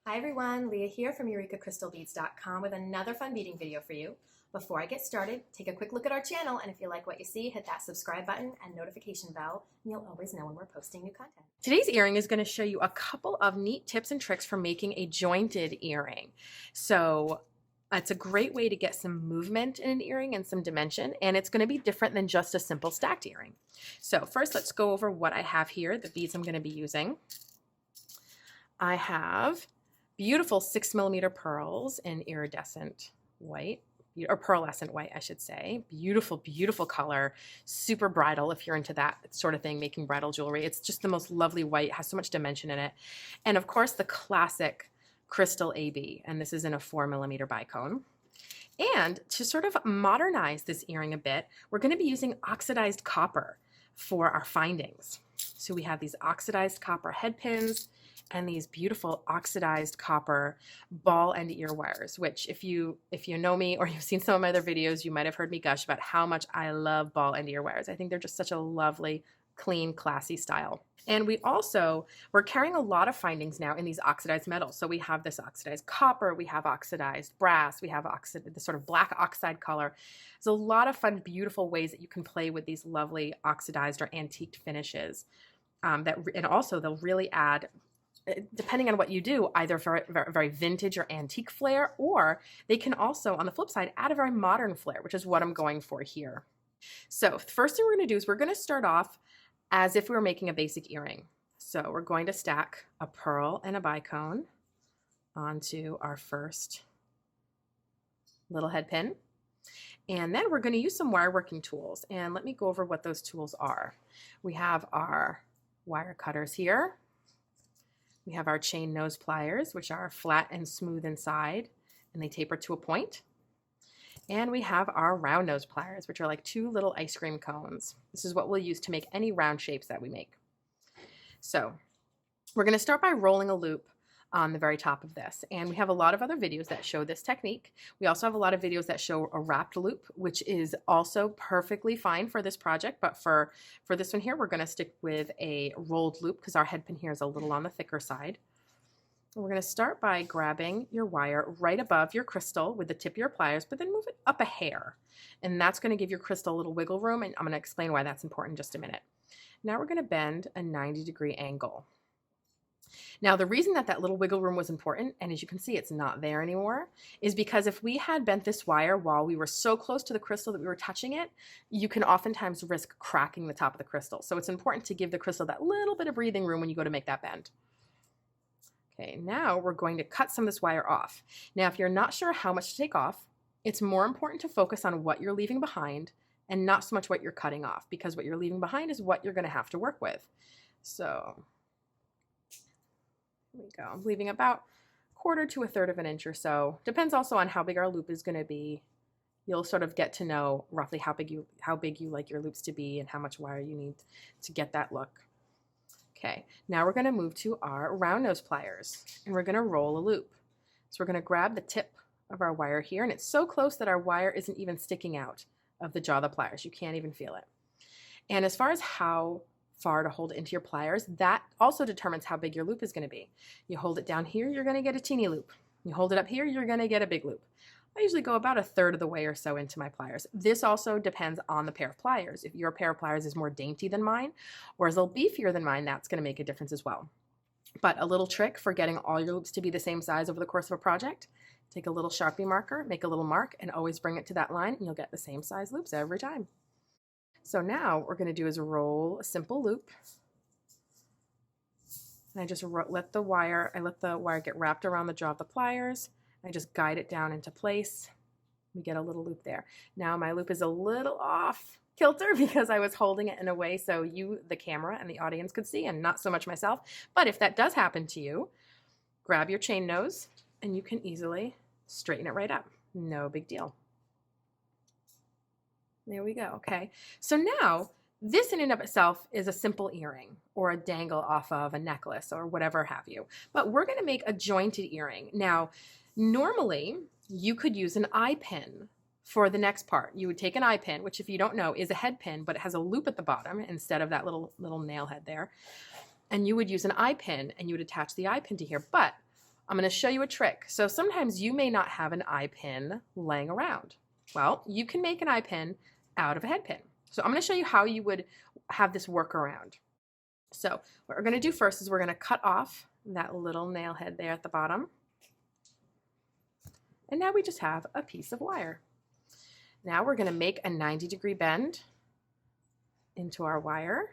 Hi everyone, Leah here from EurekaCrystalBeads.com with another fun beading video for you. Before I get started, take a quick look at our channel, and if you like what you see, hit that subscribe button and notification bell, and you'll always know when we're posting new content. Today's earring is going to show you a couple of neat tips and tricks for making a jointed earring. So it's a great way to get some movement in an earring and some dimension, and it's going to be different than just a simple stacked earring. So first, let's go over what I have here, the beads I'm going to be using. I have beautiful 6mm pearls in iridescent white, or pearlescent white, I should say. Beautiful, beautiful color, super bridal if you're into that sort of thing, making bridal jewelry. It's just the most lovely white, has so much dimension in it. And of course, the classic crystal AB, and this is in a 4mm bicone. And to sort of modernize this earring a bit, we're going to be using oxidized copper for our findings. So we have these oxidized copper head pins and these beautiful oxidized copper ball and ear wires, which if you know me or you've seen some of my other videos, you might have heard me gush about how much I love ball and ear wires. I think they're just such a lovely, clean, classy style. And we're carrying a lot of findings now in these oxidized metals. So we have this oxidized copper, we have oxidized brass, we have the sort of black oxide color. There's a lot of fun, beautiful ways that you can play with these lovely oxidized or antiqued finishes. And also they'll really add, depending on what you do, either very, very vintage or antique flair, or they can also, on the flip side, add a very modern flair, which is what I'm going for here. So the first thing we're going to do is we're going to start off as if we were making a basic earring. So we're going to stack a pearl and a bicone onto our first little head pin. And then we're going to use some wire working tools. And let me go over what those tools are. We have our wire cutters here. We have our chain nose pliers, which are flat and smooth inside, and they taper to a point. And we have our round nose pliers, which are like two little ice cream cones. This is what we'll use to make any round shapes that we make. So we're going to start by rolling a loop on the very top of this. And we have a lot of other videos that show this technique. We also have a lot of videos that show a wrapped loop, which is also perfectly fine for this project. But for this one here, we're going to stick with a rolled loop because our head pin here is a little on the thicker side. And we're going to start by grabbing your wire right above your crystal with the tip of your pliers, but then move it up a hair. And that's going to give your crystal a little wiggle room. And I'm going to explain why that's important in just a minute. Now we're going to bend a 90-degree angle. Now, the reason that little wiggle room was important, and as you can see, it's not there anymore, is because if we had bent this wire while we were so close to the crystal that we were touching it, you can oftentimes risk cracking the top of the crystal. So it's important to give the crystal that little bit of breathing room when you go to make that bend. Okay, now we're going to cut some of this wire off. Now, if you're not sure how much to take off, it's more important to focus on what you're leaving behind and not so much what you're cutting off, because what you're leaving behind is what you're going to have to work with. So there we go. I'm leaving about 1/4 to 1/3 of an inch or so. Depends also on how big our loop is going to be. You'll sort of get to know roughly how big you like your loops to be and how much wire you need to get that look. Okay, now we're going to move to our round nose pliers, and we're going to roll a loop. So we're going to grab the tip of our wire here, and it's so close that our wire isn't even sticking out of the jaw of the pliers. You can't even feel it. And as far as how far to hold it into your pliers, that also determines how big your loop is going to be. You hold it down here, you're going to get a teeny loop. You hold it up here, you're going to get a big loop. I usually go about 1/3 of the way or so into my pliers. This also depends on the pair of pliers. If your pair of pliers is more dainty than mine or is a little beefier than mine, that's going to make a difference as well. But a little trick for getting all your loops to be the same size over the course of a project: take a little Sharpie marker, make a little mark, and always bring it to that line, and you'll get the same size loops every time. So now what we're going to do is roll a simple loop. And I just let the wire get wrapped around the jaw of the pliers. I just guide it down into place. We get a little loop there. Now my loop is a little off kilter because I was holding it in a way so you, the camera, and the audience could see, and not so much myself. But if that does happen to you, grab your chain nose and you can easily straighten it right up. No big deal. There we go. Okay. So now this in and of itself is a simple earring or a dangle off of a necklace or whatever have you. But we're going to make a jointed earring. Now, normally you could use an eye pin for the next part. You would take an eye pin, which if you don't know is a head pin, but it has a loop at the bottom instead of that little nail head there. And you would use an eye pin and you would attach the eye pin to here. But I'm going to show you a trick. So sometimes you may not have an eye pin laying around. Well, you can make an eye pin out of a head pin. So I'm going to show you how you would have this work around. So what we're going to do first is we're going to cut off that little nail head there at the bottom. And now we just have a piece of wire. Now we're going to make a 90-degree bend into our wire,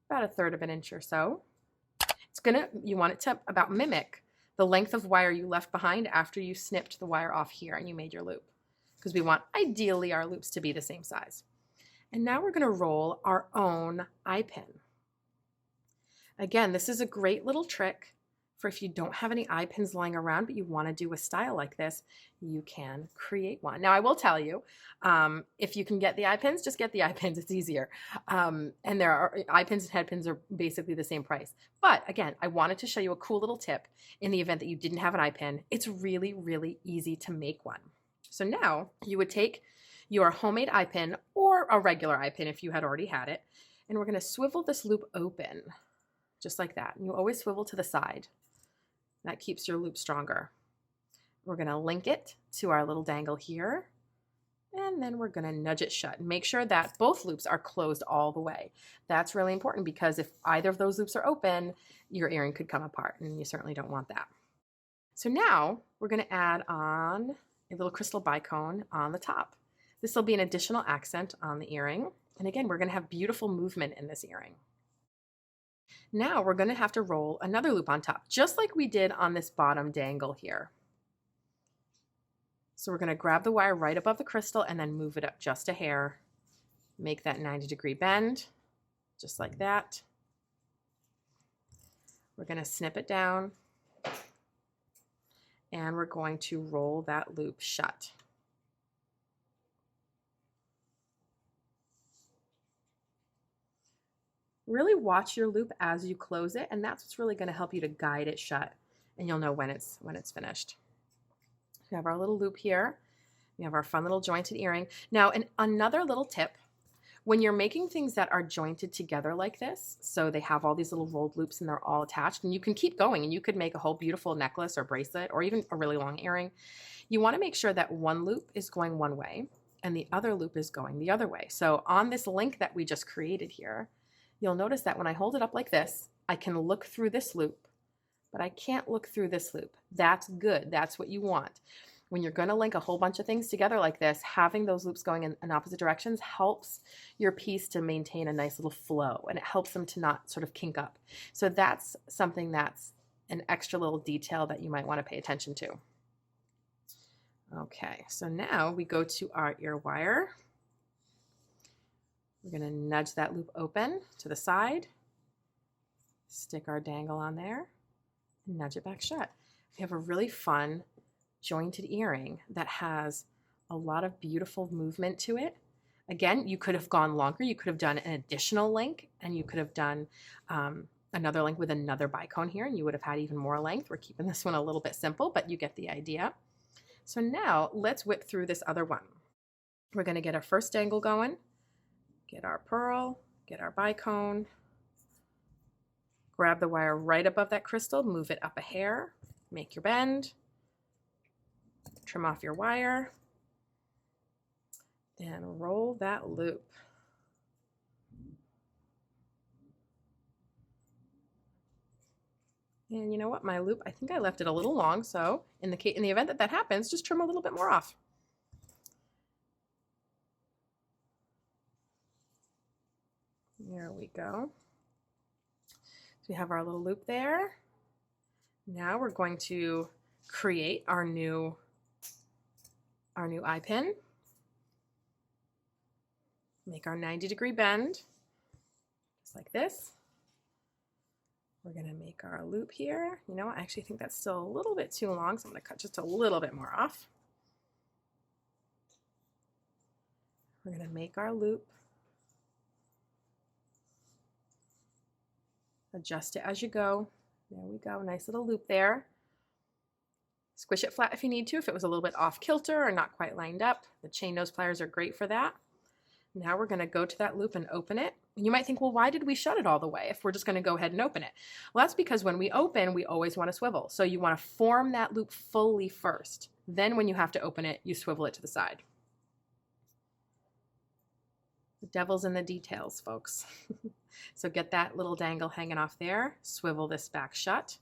about 1/3 of an inch or so. You want it to about mimic the length of wire you left behind after you snipped the wire off here and you made your loop, because we want ideally our loops to be the same size. And now we're going to roll our own eye pin. Again, this is a great little trick for if you don't have any eye pins lying around, but you want to do a style like this, you can create one. Now, I will tell you, if you can get the eye pins, just get the eye pins. It's easier. And there are eye pins and head pins are basically the same price. But again, I wanted to show you a cool little tip in the event that you didn't have an eye pin. It's really, really easy to make one. So now you would take your homemade eye pin or a regular eye pin if you had already had it, and we're going to swivel this loop open just like that. And you always swivel to the side. That keeps your loop stronger. We're going to link it to our little dangle here, and then we're going to nudge it shut and make sure that both loops are closed all the way. That's really important because if either of those loops are open, your earring could come apart, and you certainly don't want that. So now we're going to add on a little crystal bicone on the top. This will be an additional accent on the earring. And again, we're going to have beautiful movement in this earring. Now we're going to have to roll another loop on top, just like we did on this bottom dangle here. So we're going to grab the wire right above the crystal and then move it up just a hair. Make that 90-degree bend, just like that. We're going to snip it down, and we're going to roll that loop shut. Really watch your loop as you close it, and that's what's really going to help you to guide it shut, and you'll know when it's finished. We have our little loop here. We have our fun little jointed earring. Now, another little tip, when you're making things that are jointed together like this, so they have all these little rolled loops and they're all attached, and you can keep going, and you could make a whole beautiful necklace or bracelet or even a really long earring, you want to make sure that one loop is going one way and the other loop is going the other way. So on this link that we just created here, you'll notice that when I hold it up like this, I can look through this loop, but I can't look through this loop. That's good. That's what you want. When you're going to link a whole bunch of things together like this, having those loops going in opposite directions helps your piece to maintain a nice little flow, and it helps them to not sort of kink up. So that's something that's an extra little detail that you might want to pay attention to. Okay, so now we go to our ear wire. We're going to nudge that loop open to the side, stick our dangle on there, and nudge it back shut. We have a really fun jointed earring that has a lot of beautiful movement to it. Again, you could have gone longer. You could have done an additional link, and you could have done another link with another bicone here, and you would have had even more length. We're keeping this one a little bit simple, but you get the idea. So now let's whip through this other one. We're going to get our first dangle going. Get our pearl, get our bicone, grab the wire right above that crystal, move it up a hair, make your bend, trim off your wire, and roll that loop. And you know what, my loop, I think I left it a little long, so in the event that that happens, just trim a little bit more off. There we go. So we have our little loop there. Now we're going to create our new eye pin. Make our 90-degree bend, just like this. We're going to make our loop here. You know, I actually think that's still a little bit too long, so I'm going to cut just a little bit more off. We're going to make our loop. Adjust it as you go. There we go, nice little loop there. Squish it flat if you need to, if it was a little bit off kilter or not quite lined up. The chain nose pliers are great for that. Now we're going to go to that loop and open it. And you might think, well, why did we shut it all the way if we're just going to go ahead and open it? Well, that's because when we open, we always want to swivel. So you want to form that loop fully first. Then when you have to open it, you swivel it to the side. The devil's in the details, folks. So get that little dangle hanging off there, swivel this back shut.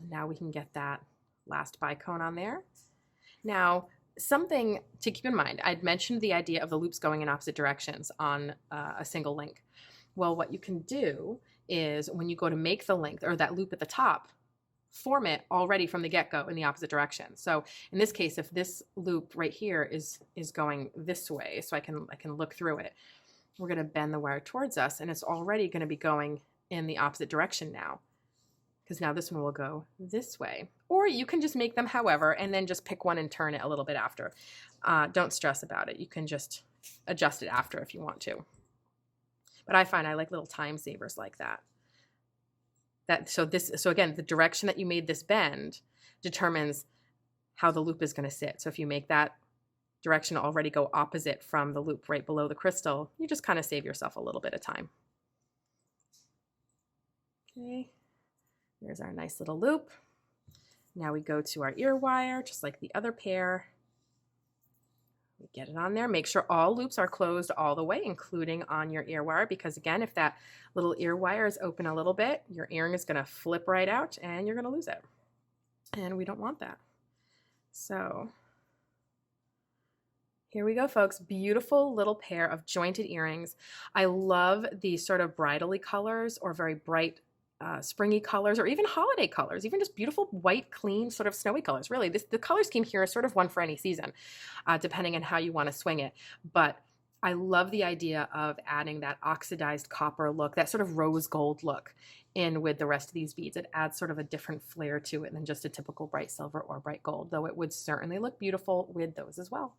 Now we can get that last bicone on there. Now, something to keep in mind, I'd mentioned the idea of the loops going in opposite directions on a single link. Well, what you can do is when you go to make the length or that loop at the top, form it already from the get-go in the opposite direction. So in this case, if this loop right here is going this way, so I can look through it, we're going to bend the wire towards us, and it's already going to be going in the opposite direction now, because now this one will go this way. Or you can just make them however, and then just pick one and turn it a little bit after. Don't stress about it. You can just adjust it after if you want to. But I find I like little time savers like that. So again, the direction that you made this bend determines how the loop is going to sit. So if you make that direction already go opposite from the loop right below the crystal, you just kind of save yourself a little bit of time. Okay, there's our nice little loop. Now we go to our ear wire, just like the other pair. We get it on there. Make sure all loops are closed all the way, including on your ear wire, because again, if that little ear wire is open a little bit, your earring is going to flip right out and you're going to lose it. And we don't want that. So here we go, folks. Beautiful little pair of jointed earrings. I love these sort of bridal-y colors or very bright springy colors, or even holiday colors, even just beautiful white, clean, sort of snowy colors. Really, the color scheme here is sort of one for any season, depending on how you want to swing it. But I love the idea of adding that oxidized copper look, that sort of rose gold look in with the rest of these beads. It adds sort of a different flair to it than just a typical bright silver or bright gold, though it would certainly look beautiful with those as well.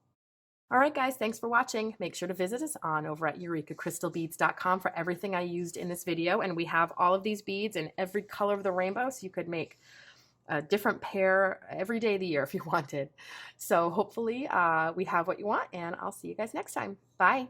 All right, guys, thanks for watching. Make sure to visit us over at eurekacrystalbeads.com for everything I used in this video. And we have all of these beads in every color of the rainbow, so you could make a different pair every day of the year if you wanted. So hopefully we have what you want, and I'll see you guys next time. Bye.